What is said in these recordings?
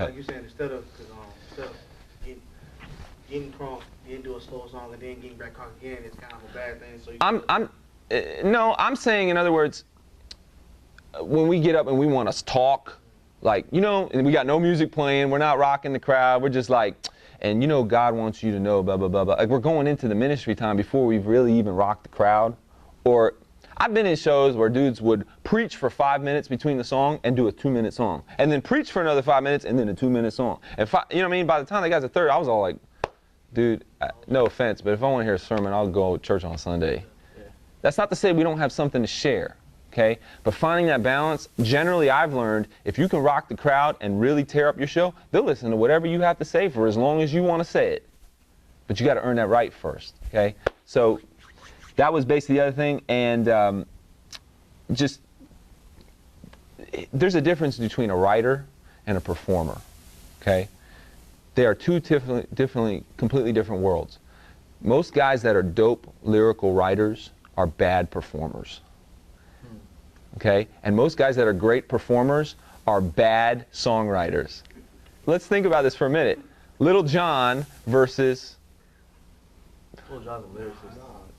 Like you said, instead of getting crunk, then do a slow song, and then getting back crunk again, it's kind of a bad thing. So no, I'm saying, in other words, when we get up and we want to talk, like, you know, and we got no music playing, we're not rocking the crowd, we're just like, and you know, God wants you to know, blah, blah, blah, blah. Like, we're going into the ministry time before we've really even rocked the crowd. Or I've been in shows where dudes would preach for 5 minutes between the song and do a 2-minute song, and then preach for another 5 minutes and then a 2-minute song. And you know what I mean? By the time they got to third, I was all like, dude, no offense, but if I want to hear a sermon, I'll go to church on Sunday. That's not to say we don't have something to share, okay? But finding that balance, generally I've learned, if you can rock the crowd and really tear up your show, they'll listen to whatever you have to say for as long as you want to say it. But you got to earn that right first, okay? So that was basically the other thing, and there's a difference between a writer and a performer, okay? They are two completely different worlds. Most guys that are dope lyrical writers are bad performers, okay? And most guys that are great performers are bad songwriters. Let's think about this for a minute. Lil Jon versus... Lil Jon's a lyricist.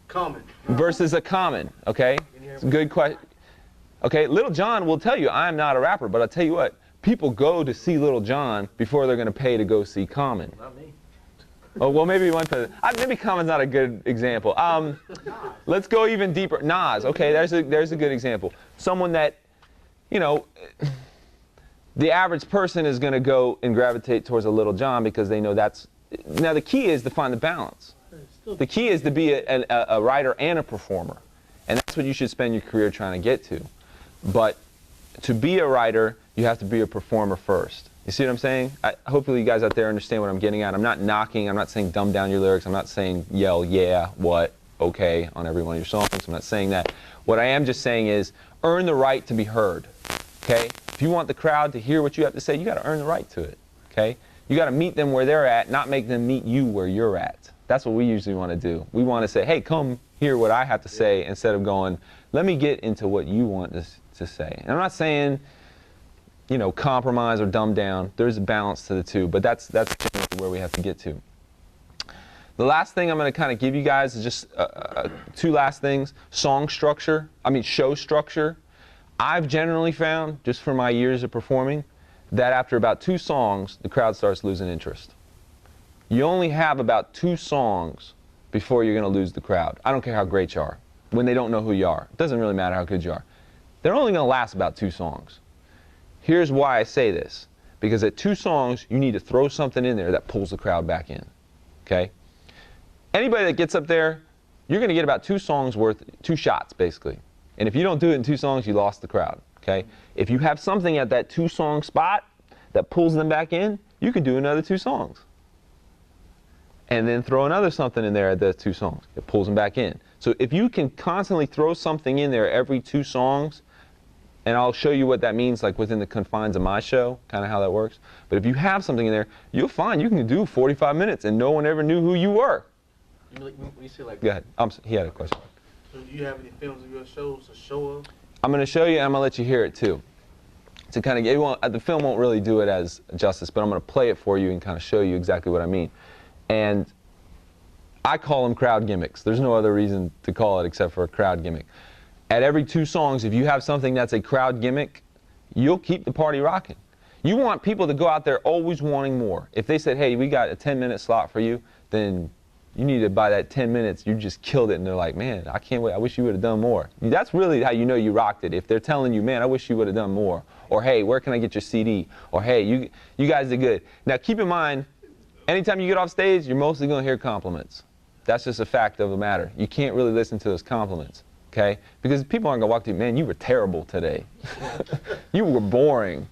Common. Versus a Common, okay? It's a good question. Okay, Lil Jon will tell you, I'm not a rapper, but I'll tell you what, people go to see Lil Jon before they're going to pay to go see Common. Not me. Oh, well, maybe maybe Common's not a good example. Let's go even deeper. Nas, okay, there's a good example. Someone that, you know, the average person is going to go and gravitate towards a Lil Jon because they know that's... Now, the key is to find the balance. The key is to be a writer and a performer. And that's what you should spend your career trying to get to. But to be a writer, you have to be a performer first. You see what I'm saying? Hopefully you guys out there understand what I'm getting at. I'm not knocking, I'm not saying dumb down your lyrics, I'm not saying yell, yeah, what, okay on every one of your songs. I'm not saying that. What I am just saying is earn the right to be heard, okay? If you want the crowd to hear what you have to say, you got to earn the right to it, okay? You got to meet them where they're at, not make them meet you where you're at. That's what we usually want to do. We want to say, hey, come hear what I have to say, instead of going, let me get into what you want to say. And I'm not saying, you know, compromise or dumb down. There's a balance to the two, but that's where we have to get to. The last thing I'm going to kind of give you guys is just two last things. Show structure. I've generally found, just from my years of performing, that after about 2 songs, the crowd starts losing interest. You only have about 2 songs before you're going to lose the crowd. I don't care how great you are. When they don't know who you are, it doesn't really matter how good you are. They're only going to last about 2 songs. Here's why I say this. Because at 2 songs, you need to throw something in there that pulls the crowd back in. Okay? Anybody that gets up there, you're going to get about 2 songs worth, 2 shots, basically. And if you don't do it in 2 songs, you lost the crowd. Okay? If you have something at that 2-song spot that pulls them back in, you can do another 2 songs. And then throw another something in there at the 2 songs. It pulls them back in. So if you can constantly throw something in there every 2 songs, and I'll show you what that means, like within the confines of my show, kind of how that works. But if you have something in there, you'll find you can do 45 minutes and no one ever knew who you were. You see, like, go ahead. He had a question. So do you have any films of your shows to show of? I'm going to show you, and I'm going to let you hear it too. To kind of get, the film won't really do it as justice, but I'm going to play it for you and kind of show you exactly what I mean. And I call them crowd gimmicks. There's no other reason to call it except for a crowd gimmick. At every 2 songs, if you have something that's a crowd gimmick, you'll keep the party rocking. You want people to go out there always wanting more. If they said, hey, we got a 10-minute slot for you, then you need to, by that 10 minutes, you just killed it. And they're like, man, I can't wait. I wish you would have done more. That's really how you know you rocked it. If they're telling you, man, I wish you would have done more. Or, hey, where can I get your CD? Or, hey, you guys did good. Now, keep in mind, anytime you get off stage, you're mostly going to hear compliments. That's just a fact of the matter. You can't really listen to those compliments. Okay? Because people aren't going to walk to you, man, you were terrible today. You were boring.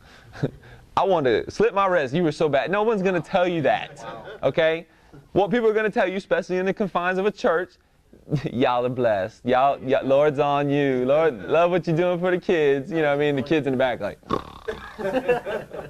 I wanted to slip my wrist. You were so bad. No one's going to tell you that. Okay? What people are going to tell you, especially in the confines of a church, y'all are blessed. Y'all, Lord's on you. Lord, love what you're doing for the kids. You know what I mean? The kids in the back like,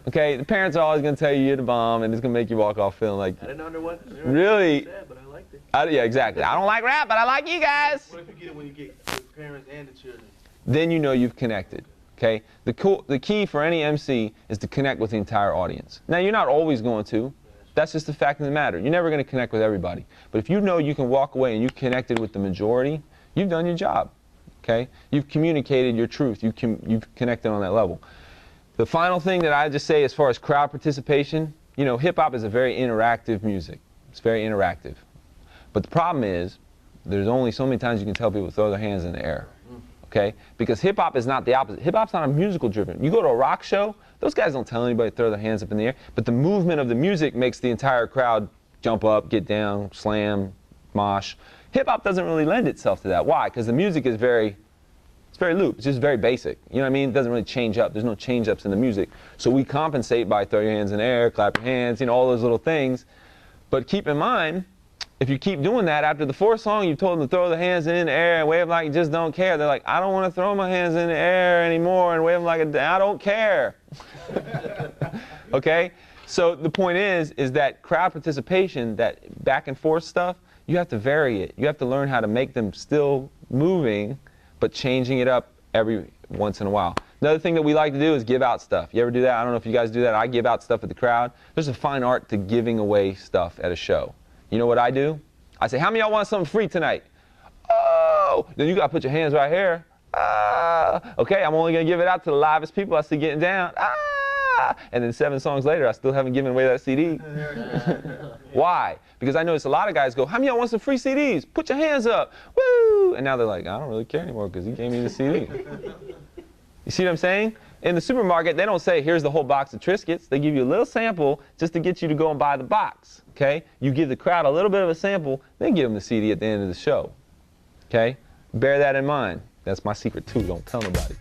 okay? The parents are always going to tell you you're the bomb, and it's going to make you walk off feeling like, I didn't know there was. Really? Sad, but I liked it. Yeah, exactly. I don't like rap, but I like you guys. What if you get it when you get the parents and the children? Then you know you've connected, Okay? The key for any MC is to connect with the entire audience. Now, you're not always going to. That's just the fact of the matter. You're never going to connect with everybody. But if you know you can walk away and you connected with the majority, you've done your job. Okay? You've communicated your truth. You've connected on that level. The final thing that I just say as far as crowd participation, you know, hip-hop is a very interactive music. It's very interactive. But the problem is, there's only so many times you can tell people to throw their hands in the air. Okay? Because hip-hop is not the opposite. Hip-hop's not a musical driven. You go to a rock show, those guys don't tell anybody to throw their hands up in the air, but the movement of the music makes the entire crowd jump up, get down, slam, mosh. Hip-hop doesn't really lend itself to that. Why? Because the music is very loop. It's just very basic. You know what I mean? It doesn't really change up. There's no change-ups in the music. So we compensate by throw your hands in the air, clap your hands, you know, all those little things. But keep in mind, if you keep doing that, after the fourth song, you've told them to throw their hands in the air and wave like you just don't care. They're like, I don't want to throw my hands in the air anymore and wave like I don't care. Okay? So the point is that crowd participation, that back and forth stuff, you have to vary it. You have to learn how to make them still moving, but changing it up every once in a while. Another thing that we like to do is give out stuff. You ever do that? I don't know if you guys do that. I give out stuff at the crowd. There's a fine art to giving away stuff at a show. You know what I do? I say, how many of y'all want something free tonight? Oh, then you got to put your hands right here. Okay, I'm only going to give it out to the livest people I see getting down. And then 7 songs later, I still haven't given away that CD. Why? Because I notice a lot of guys go, how many of y'all want some free CDs? Put your hands up. Woo! And now they're like, I don't really care anymore because he gave me the CD. You see what I'm saying? In the supermarket, they don't say, here's the whole box of Triscuits. They give you a little sample just to get you to go and buy the box. Okay? You give the crowd a little bit of a sample, then give them the CD at the end of the show. Okay? Bear that in mind. That's my secret too. Don't tell nobody.